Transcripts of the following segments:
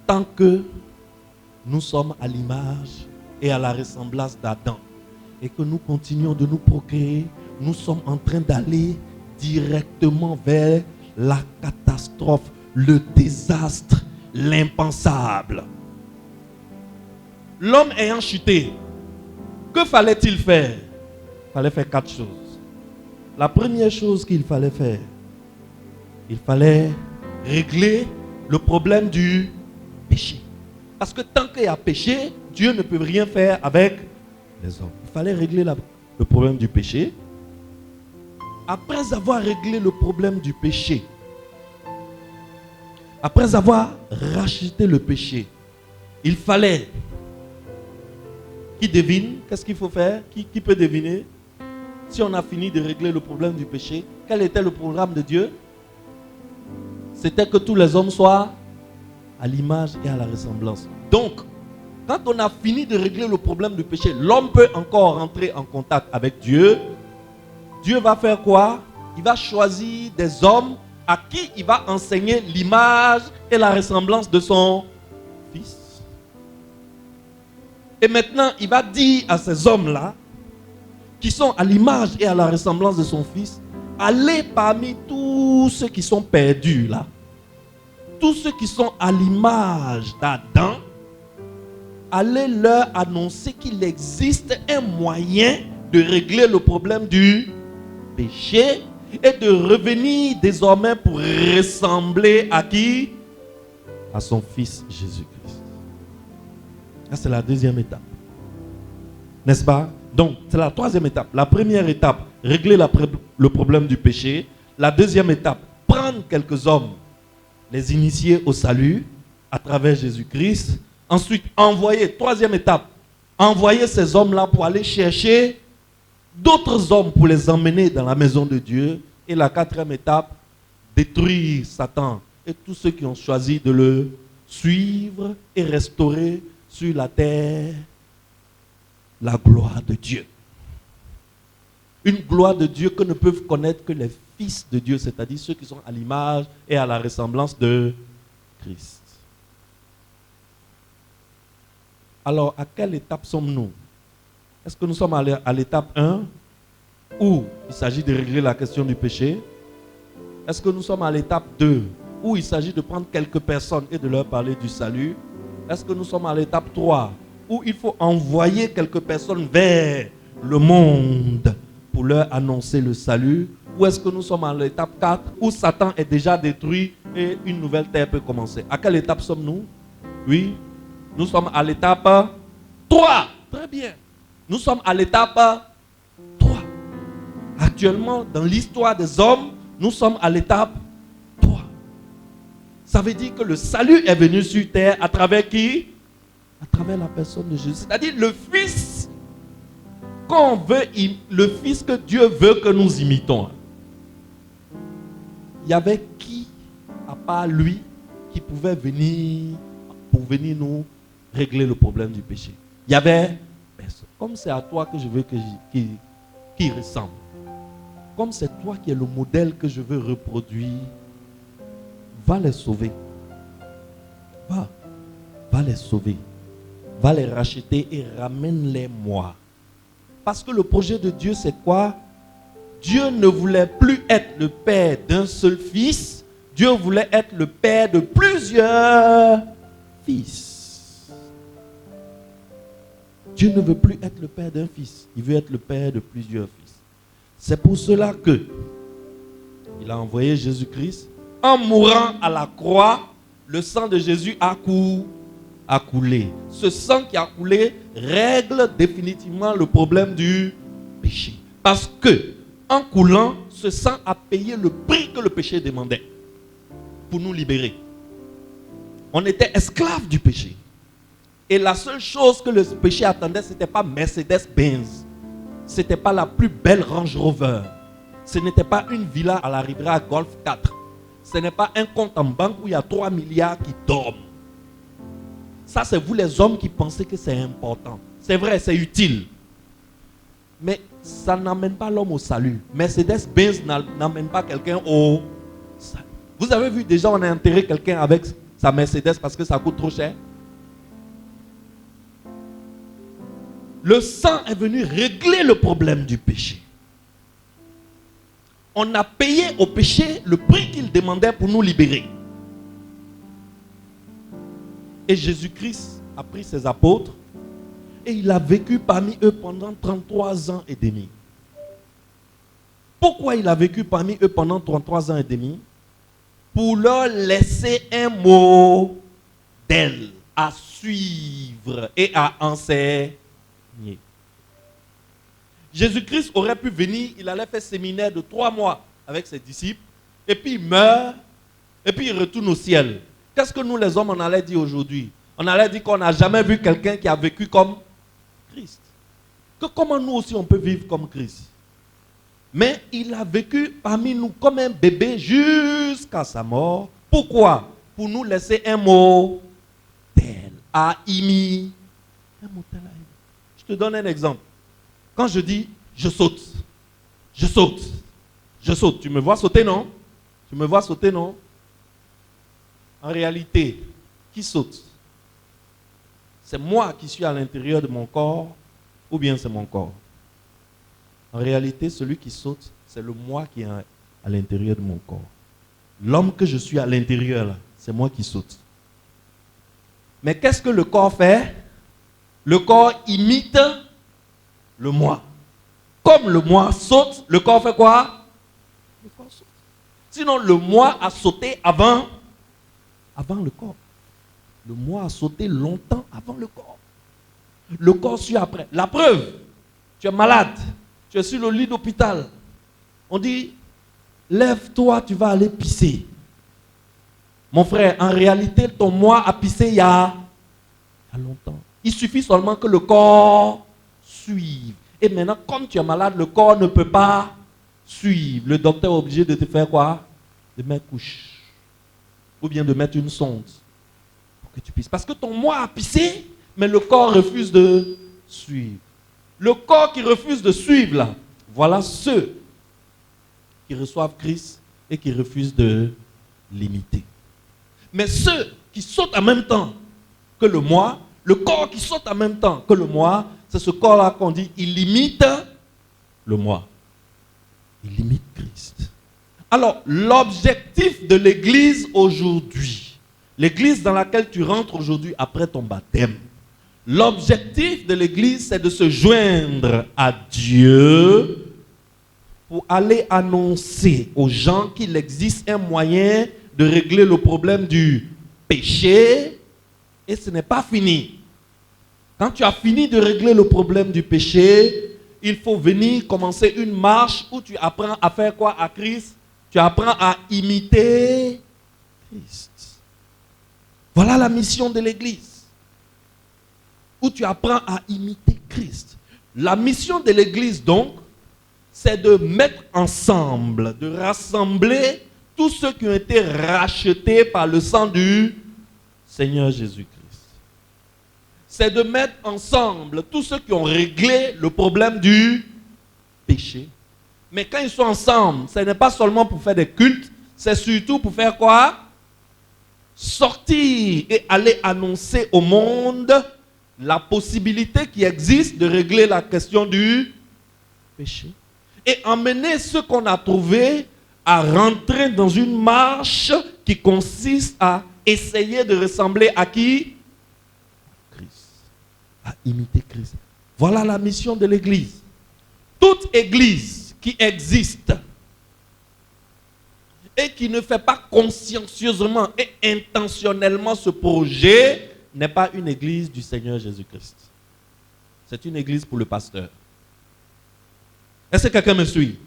tant que nous sommes à l'image et à la ressemblance d'Adam et que nous continuons de nous procréer, nous sommes en train d'aller directement vers la catastrophe, le désastre, l'impensable. L'homme ayant chuté, que fallait-il faire? Il fallait faire 4 choses. La première chose qu'il fallait faire, il fallait régler le problème du péché. Parce que tant qu'il y a péché, Dieu ne peut rien faire avec les hommes. Il fallait régler le problème du péché. Après avoir réglé le problème du péché, après avoir racheté le péché, il fallait qu'il devine. Qu'est-ce qu'il faut faire? Qui peut deviner? Si on a fini de régler le problème du péché, quel était le programme de Dieu? C'était que tous les hommes soient à l'image et à la ressemblance. Donc, quand on a fini de régler le problème du péché, l'homme peut encore rentrer en contact avec Dieu. Dieu va faire quoi? Il va choisir des hommes à qui il va enseigner l'image et la ressemblance de son fils. Et maintenant, il va dire à ces hommes-là, qui sont à l'image et à la ressemblance de son fils, allez parmi tous ceux qui sont perdus là, tous ceux qui sont à l'image d'Adam, allez leur annoncer qu'il existe un moyen de régler le problème du péché et de revenir désormais pour ressembler à qui? À son fils Jésus-Christ. Ça, c'est la deuxième étape. N'est-ce pas? Donc, c'est la troisième étape. La première étape, régler le problème du péché. La deuxième étape, prendre quelques hommes, les initier au salut à travers Jésus-Christ. Ensuite, envoyer, troisième étape, envoyer ces hommes-là pour aller chercher d'autres hommes pour les emmener dans la maison de Dieu. Et la quatrième étape, détruire Satan et tous ceux qui ont choisi de le suivre et restaurer sur la terre la gloire de Dieu. Une gloire de Dieu que ne peuvent connaître que les fils de Dieu, c'est-à-dire ceux qui sont à l'image et à la ressemblance de Christ. Alors, à quelle étape sommes-nous? Est-ce que nous sommes à l'étape 1, où il s'agit de régler la question du péché? Est-ce que nous sommes à l'étape 2, où il s'agit de prendre quelques personnes et de leur parler du salut? Est-ce que nous sommes à l'étape 3, où il faut envoyer quelques personnes vers le monde pour leur annoncer le salut? Ou est-ce que nous sommes à l'étape 4, où Satan est déjà détruit et une nouvelle terre peut commencer? À quelle étape sommes-nous? Oui, nous sommes à l'étape 3. Très bien. Nous sommes à l'étape 3. Actuellement, dans l'histoire des hommes, nous sommes à l'étape 3. Ça veut dire que le salut est venu sur terre à travers qui? À travers la personne de Jésus. C'est-à-dire le Fils qu'on veut, le Fils que Dieu veut que nous imitons. Il y avait qui, à part lui, qui pouvait venir pour venir nous régler le problème du péché? Il y avait personne. Comme c'est à toi que je veux qu'il ressemble. Comme c'est toi qui es le modèle que je veux reproduire, va les sauver. Va les sauver. Va les racheter et ramène-les moi. Parce que le projet de Dieu, c'est quoi? Dieu ne voulait plus être le père d'un seul fils. Dieu voulait être le père de plusieurs fils. Dieu ne veut plus être le père d'un fils. Il veut être le père de plusieurs fils. C'est pour cela que il a envoyé Jésus-Christ. En mourant à la croix, le sang de Jésus a coulé. Ce sang qui a coulé règle définitivement le problème du péché. Parce que, en coulant, ce sang a payé le prix que le péché demandait pour nous libérer. On était esclaves du péché. Et la seule chose que le péché attendait, ce n'était pas Mercedes-Benz. Ce n'était pas la plus belle Range Rover. Ce n'était pas une villa à la Riviera Golf 4. Ce n'est pas un compte en banque où il y a 3 milliards qui dorment. Ça, c'est vous les hommes qui pensez que c'est important. C'est vrai, c'est utile. Mais ça n'amène pas l'homme au salut. Mercedes-Benz n'amène pas quelqu'un au salut. Vous avez vu, déjà, on a enterré quelqu'un avec sa Mercedes parce que ça coûte trop cher. Le sang est venu régler le problème du péché. On a payé au péché le prix qu'il demandait pour nous libérer. Et Jésus-Christ a pris ses apôtres et il a vécu parmi eux pendant 33 ans et demi. Pourquoi il a vécu parmi eux pendant 33 ans et demi? Pour leur laisser un modèle à suivre et à enseigner. Jésus-Christ aurait pu venir, il allait faire séminaire de 3 mois avec ses disciples, et puis il meurt, et puis il retourne au ciel. Qu'est-ce que nous les hommes on allait dire aujourd'hui? On allait dire qu'on n'a jamais vu quelqu'un qui a vécu comme Christ. Que comment nous aussi on peut vivre comme Christ? Mais il a vécu parmi nous comme un bébé jusqu'à sa mort. Pourquoi? Pour nous laisser un modèle à imiter. Un modèle à imiter. Je te donne un exemple. Quand je dis je saute, je saute, je saute, tu me vois sauter, non? Tu me vois sauter, non? En réalité, qui saute? C'est moi qui suis à l'intérieur de mon corps ou bien c'est mon corps? En réalité, celui qui saute, c'est le moi qui est à l'intérieur de mon corps. L'homme que je suis à l'intérieur, là, c'est moi qui saute. Mais qu'est-ce que le corps fait? Le corps imite le moi. Comme le moi saute, le corps fait quoi? Le corps saute. Sinon, le moi a sauté avant le corps. Le moi a sauté longtemps avant le corps. Le corps suit après. La preuve, tu es malade. Tu es sur le lit d'hôpital. On dit, lève-toi, tu vas aller pisser. Mon frère, en réalité, ton moi a pissé il y a longtemps. Il suffit seulement que le corps suive. Et maintenant, comme tu es malade, le corps ne peut pas suivre. Le docteur est obligé de te faire quoi? De mettre couche. Ou bien de mettre une sonde. Pour que tu pisses. Parce que ton moi a pissé, mais le corps refuse de suivre. Le corps qui refuse de suivre, là, voilà ceux qui reçoivent Christ et qui refusent de l'imiter. Mais ceux qui sautent en même temps que le moi, le corps qui saute en même temps que le moi, c'est ce corps-là qu'on dit, il imite le moi. Il imite Christ. Alors, l'objectif de l'église aujourd'hui, l'église dans laquelle tu rentres aujourd'hui après ton baptême, l'objectif de l'église, c'est de se joindre à Dieu pour aller annoncer aux gens qu'il existe un moyen de régler le problème du péché. Et ce n'est pas fini. Quand tu as fini de régler le problème du péché, il faut venir commencer une marche où tu apprends à faire quoi à Christ? Tu apprends à imiter Christ. Voilà la mission de l'église. Où tu apprends à imiter Christ. La mission de l'église donc, c'est de mettre ensemble, de rassembler tous ceux qui ont été rachetés par le sang du Seigneur Jésus-Christ. C'est de mettre ensemble tous ceux qui ont réglé le problème du péché. Mais quand ils sont ensemble, ce n'est pas seulement pour faire des cultes, c'est surtout pour faire quoi? Sortir et aller annoncer au monde la possibilité qui existe de régler la question du péché. Et emmener ceux qu'on a trouvés à rentrer dans une marche qui consiste à essayer de ressembler à qui? Christ. À imiter Christ. Voilà la mission de l'église. Toute église qui existe et qui ne fait pas consciencieusement et intentionnellement ce projet n'est pas une église du Seigneur Jésus-Christ. C'est une église pour le pasteur. Est-ce que quelqu'un me suit?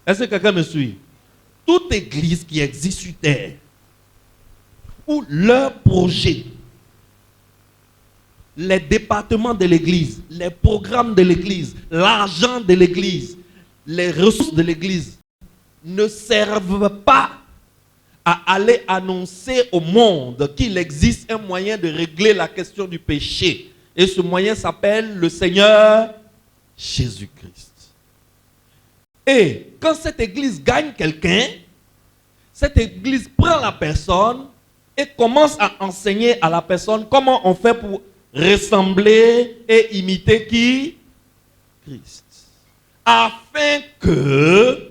Est-ce que quelqu'un me suit? Toute église qui existe sur terre, où leur projet, les départements de l'église, les programmes de l'église, l'argent de l'église, les ressources de l'église ne servent pas à aller annoncer au monde qu'il existe un moyen de régler la question du péché. Et ce moyen s'appelle le Seigneur Jésus-Christ. Et quand cette église gagne quelqu'un, cette église prend la personne et commence à enseigner à la personne comment on fait pour ressembler et imiter qui? Christ. Afin que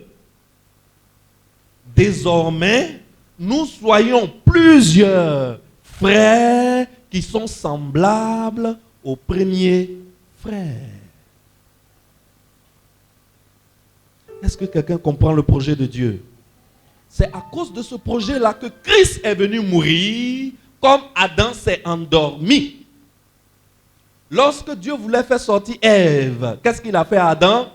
désormais nous soyons plusieurs frères qui sont semblables au premier frère. Est-ce que quelqu'un comprend le projet de Dieu? C'est à cause de ce projet-là que Christ est venu mourir comme Adam s'est endormi. Lorsque Dieu voulait faire sortir Ève, qu'est-ce qu'il a fait à Adam?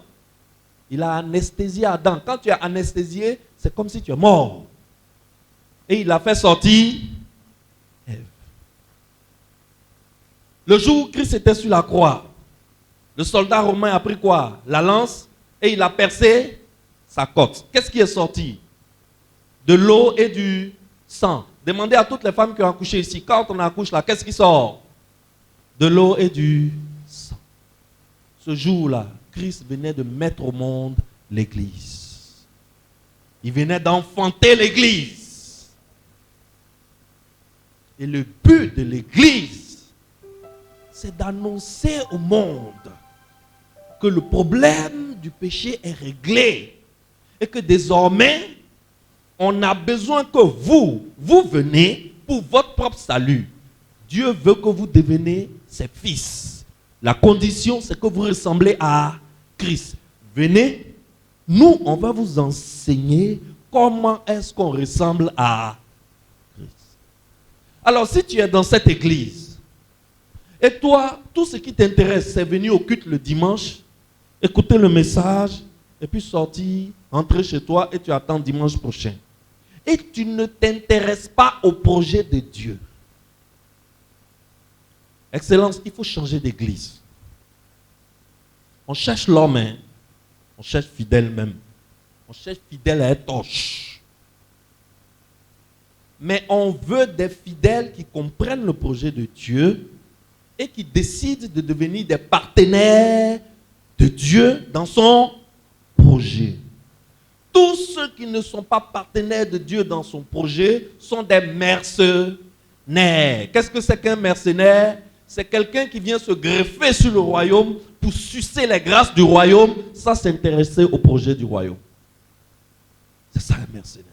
Il a anesthésié Adam. Quand tu es anesthésié, c'est comme si tu es mort. Et il a fait sortir Ève. Le jour où Christ était sur la croix, le soldat romain a pris quoi? La lance et il a percé sa côte. Qu'est-ce qui est sorti? De l'eau et du sang. Demandez à toutes les femmes qui ont accouché ici, quand on accouche là, qu'est-ce qui sort? De l'eau et du sang. Ce jour-là, Christ venait de mettre au monde l'Église. Il venait d'enfanter l'Église. Et le but de l'Église, c'est d'annoncer au monde que le problème du péché est réglé. Et que désormais, on a besoin que vous venez pour votre propre salut. Dieu veut que vous deveniez ses fils. La condition, c'est que vous ressemblez à Christ. Venez, nous, on va vous enseigner comment est-ce qu'on ressemble à Christ. Alors, si tu es dans cette église, et toi, tout ce qui t'intéresse, c'est venir au culte le dimanche, écouter le message, et puis sortir, entrer chez toi, et tu attends dimanche prochain. Et tu ne t'intéresses pas au projet de Dieu. Excellence, il faut changer d'église. On cherche l'homme, hein? On cherche fidèle même. On cherche fidèle à être torche. Mais on veut des fidèles qui comprennent le projet de Dieu et qui décident de devenir des partenaires de Dieu dans son projet. Tous ceux qui ne sont pas partenaires de Dieu dans son projet sont des mercenaires. Qu'est-ce que c'est qu'un mercenaire? C'est quelqu'un qui vient se greffer sur le royaume pour sucer les grâces du royaume sans s'intéresser au projet du royaume. C'est ça un mercenaire.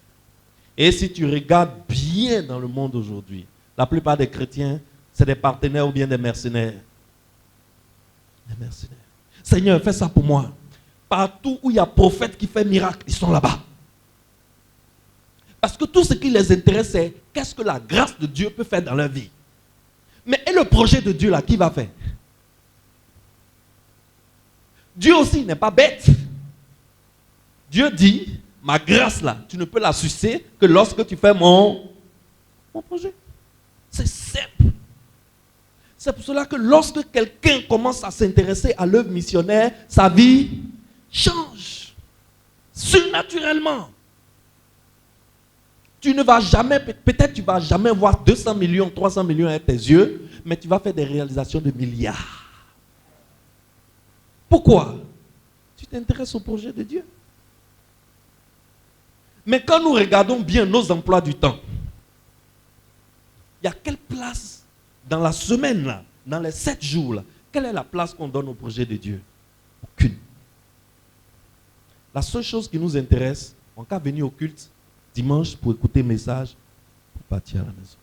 Et si tu regardes bien dans le monde aujourd'hui, la plupart des chrétiens, c'est des partenaires ou bien des mercenaires. Des mercenaires. Seigneur, fais ça pour moi. Partout où il y a prophète qui fait miracle, ils sont là-bas. Parce que tout ce qui les intéresse, c'est qu'est-ce que la grâce de Dieu peut faire dans leur vie. Mais et le projet de Dieu là, qui va faire? Dieu aussi n'est pas bête. Dieu dit, ma grâce là, tu ne peux la sucer que lorsque tu fais mon projet. C'est simple. C'est pour cela que lorsque quelqu'un commence à s'intéresser à l'œuvre missionnaire, sa vie change. Surnaturellement. Tu ne vas jamais, peut-être tu ne vas jamais voir 200 millions, 300 millions avec tes yeux, mais tu vas faire des réalisations de milliards. Pourquoi? Tu t'intéresses au projet de Dieu. Mais quand nous regardons bien nos emplois du temps, il y a quelle place dans la semaine, là, dans les 7 jours, là, quelle est la place qu'on donne au projet de Dieu? Aucune. La seule chose qui nous intéresse, on qu'à venir au culte dimanche pour écouter le message, pour partir à la maison.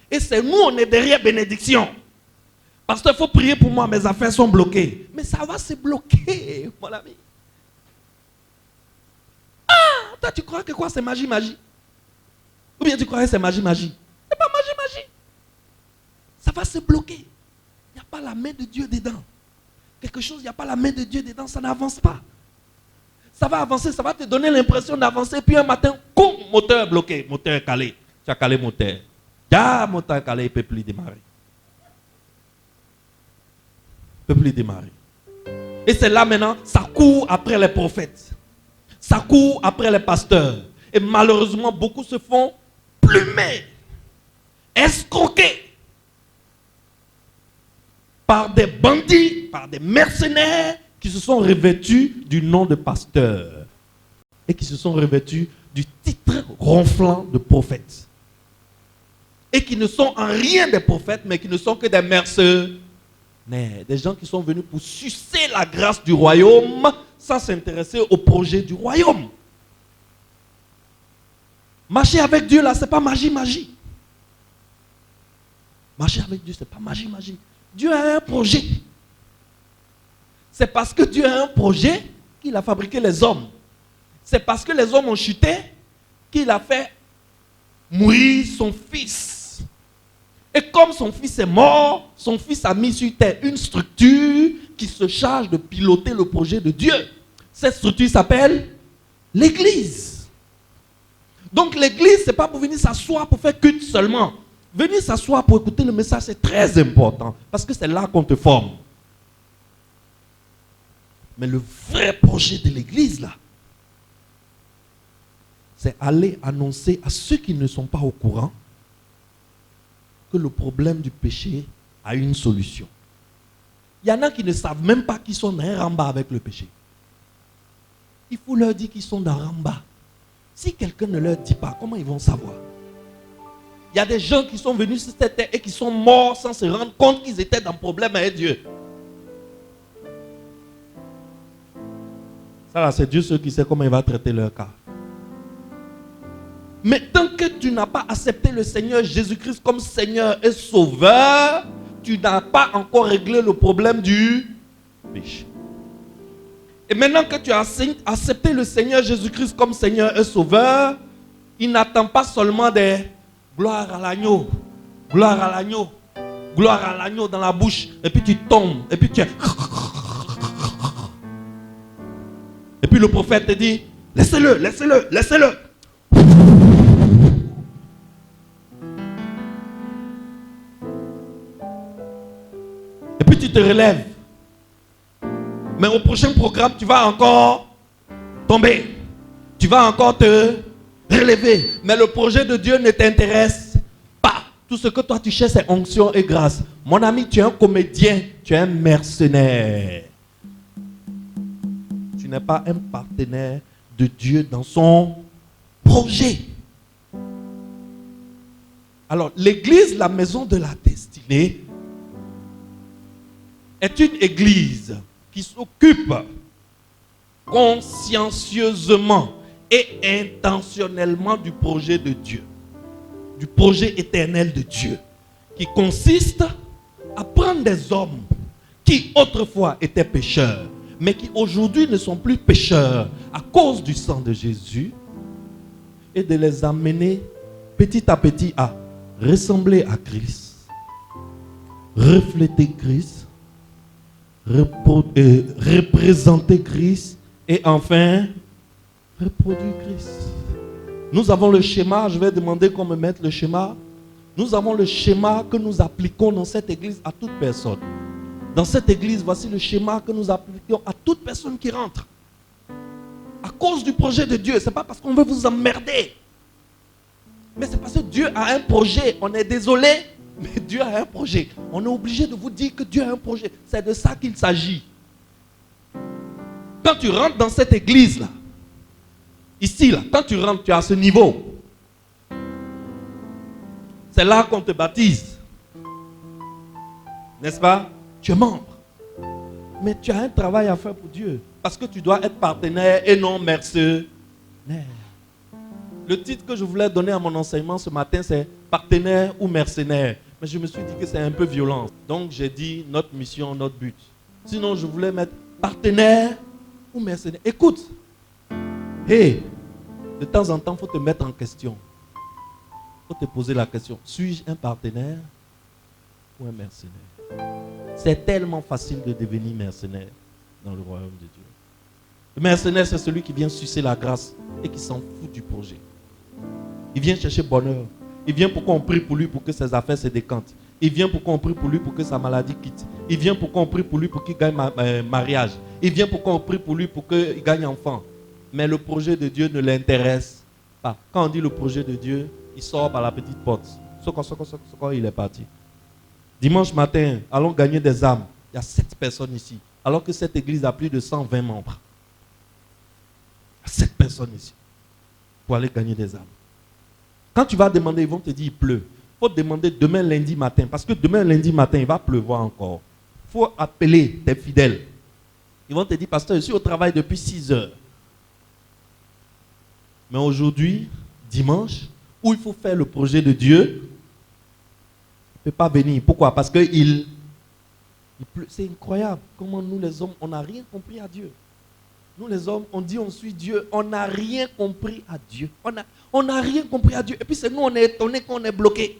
Et c'est nous, on est derrière bénédiction. Parce qu'il faut prier pour moi, mes affaires sont bloquées. Mais ça va se bloquer, mon ami. Ah, toi tu crois que quoi, c'est magie? Ou bien tu crois que c'est magie? C'est pas magie. Ça va se bloquer. Il n'y a pas la main de Dieu dedans. Quelque chose, il n'y a pas la main de Dieu dedans, ça n'avance pas. Ça va avancer, ça va te donner l'impression d'avancer, puis un matin, boum, moteur bloqué, moteur calé. Tu as calé moteur. Ya, moteur calé, il ne peut plus démarrer. Il ne peut plus démarrer. Et c'est là maintenant, ça court après les prophètes. Ça court après les pasteurs. Et malheureusement, beaucoup se font plumer, escroquer par des bandits, par des mercenaires qui se sont revêtus du nom de pasteur et qui se sont revêtus du titre ronflant de prophète. et qui ne sont en rien des prophètes, mais qui ne sont que des mercenaires. Des gens qui sont venus pour sucer la grâce du royaume sans s'intéresser au projet du royaume. Marcher avec Dieu, là, ce n'est pas magie. Marcher avec Dieu, ce n'est pas magie. Dieu a un projet. C'est parce que Dieu a un projet qu'il a fabriqué les hommes. C'est parce que les hommes ont chuté qu'il a fait mourir son fils. Et comme son fils est mort, son fils a mis sur terre une structure qui se charge de piloter le projet de Dieu. Cette structure s'appelle l'Église. Donc l'Église, ce n'est pas pour venir s'asseoir pour faire culte seulement. Venir s'asseoir pour écouter le message, c'est très important. Parce que c'est là qu'on te forme. Mais le vrai projet de l'Église, là, c'est aller annoncer à ceux qui ne sont pas au courant que le problème du péché a une solution. Il y en a qui ne savent même pas qu'ils sont dans un ramba avec le péché. Il faut leur dire qu'ils sont dans un ramba. Si quelqu'un ne leur dit pas, comment ils vont savoir? Il y a des gens qui sont venus sur cette terre et qui sont morts sans se rendre compte qu'ils étaient dans un problème avec Dieu. Ça là, c'est Dieu seul qui sait comment il va traiter leur cas. Mais tant que tu n'as pas accepté le Seigneur Jésus-Christ comme Seigneur et Sauveur, tu n'as pas encore réglé le problème du péché. Et maintenant que tu as accepté le Seigneur Jésus-Christ comme Seigneur et Sauveur, il n'attend pas seulement des gloire à l'agneau, gloire à l'agneau, gloire à l'agneau dans la bouche, et puis tu tombes, et puis tu... Et puis le prophète te dit, laissez-le. Et puis tu te relèves. Mais au prochain programme, tu vas encore tomber. Tu vas encore te relever. Mais le projet de Dieu ne t'intéresse pas. Tout ce que toi tu cherches, c'est onction et grâce. Mon ami, tu es un comédien, tu es un mercenaire. Tu n'es pas un partenaire de Dieu dans son projet. Alors, l'église, la maison de la destinée, est une église qui s'occupe consciencieusement et intentionnellement du projet de Dieu, du projet éternel de Dieu, qui consiste à prendre des hommes qui autrefois étaient pécheurs, mais qui aujourd'hui ne sont plus pécheurs à cause du sang de Jésus, et de les amener petit à petit à ressembler à Christ, refléter Christ, représenter Christ et enfin reproduire Christ. Nous avons le schéma, je vais demander qu'on me mette le schéma. Nous avons le schéma que nous appliquons dans cette église à toute personne. Dans cette église, voici le schéma que nous appliquons à toute personne qui rentre. À cause du projet de Dieu, ce n'est pas parce qu'on veut vous emmerder. Mais c'est parce que Dieu a un projet. On est désolé, mais Dieu a un projet. On est obligé de vous dire que Dieu a un projet. C'est de ça qu'il s'agit. Quand tu rentres dans cette église-là, ici, là, quand tu rentres, tu es à ce niveau. C'est là qu'on te baptise. N'est-ce pas? Tu es membre. Mais tu as un travail à faire pour Dieu. Parce que tu dois être partenaire et non mercenaire. Le titre que je voulais donner à mon enseignement ce matin, c'est partenaire ou mercenaire. Mais je me suis dit que c'est un peu violent. Donc j'ai dit notre mission, notre but. Sinon je voulais mettre partenaire ou mercenaire. Écoute. Hey, de temps en temps, il faut te mettre en question. Il faut te poser la question. Suis-je un partenaire ou un mercenaire? C'est tellement facile de devenir mercenaire dans le royaume de Dieu. Le mercenaire, c'est celui qui vient sucer la grâce et qui s'en fout du projet. Il vient chercher bonheur. Il vient pour qu'on prie pour lui pour que ses affaires se décantent. Il vient pour qu'on prie pour lui pour que sa maladie quitte. Il vient pour qu'on prie pour lui pour qu'il gagne mariage. Il vient pour qu'on prie pour lui pour qu'il gagne enfant. Mais le projet de Dieu ne l'intéresse pas. Quand on dit le projet de Dieu, il sort par la petite porte. Il est parti. Dimanche matin, allons gagner des âmes. Il y a 7 personnes ici. Alors que cette église a plus de 120 membres. Il y a 7 personnes ici. Pour aller gagner des âmes. Quand tu vas demander, ils vont te dire il pleut. faut demander demain lundi matin. Parce que demain lundi matin, il va pleuvoir encore. Il faut appeler tes fidèles. Ils vont te dire, pasteur, je suis au travail depuis 6 heures. Mais aujourd'hui, dimanche, où il faut faire le projet de Dieu, il ne peut pas venir. Pourquoi? Parce que c'est incroyable. Comment nous les hommes, on n'a rien compris à Dieu. Nous les hommes, on dit on suit Dieu, on n'a rien compris à Dieu. On n'a rien compris à Dieu. Et puis c'est nous, on est étonnés qu'on est bloqué.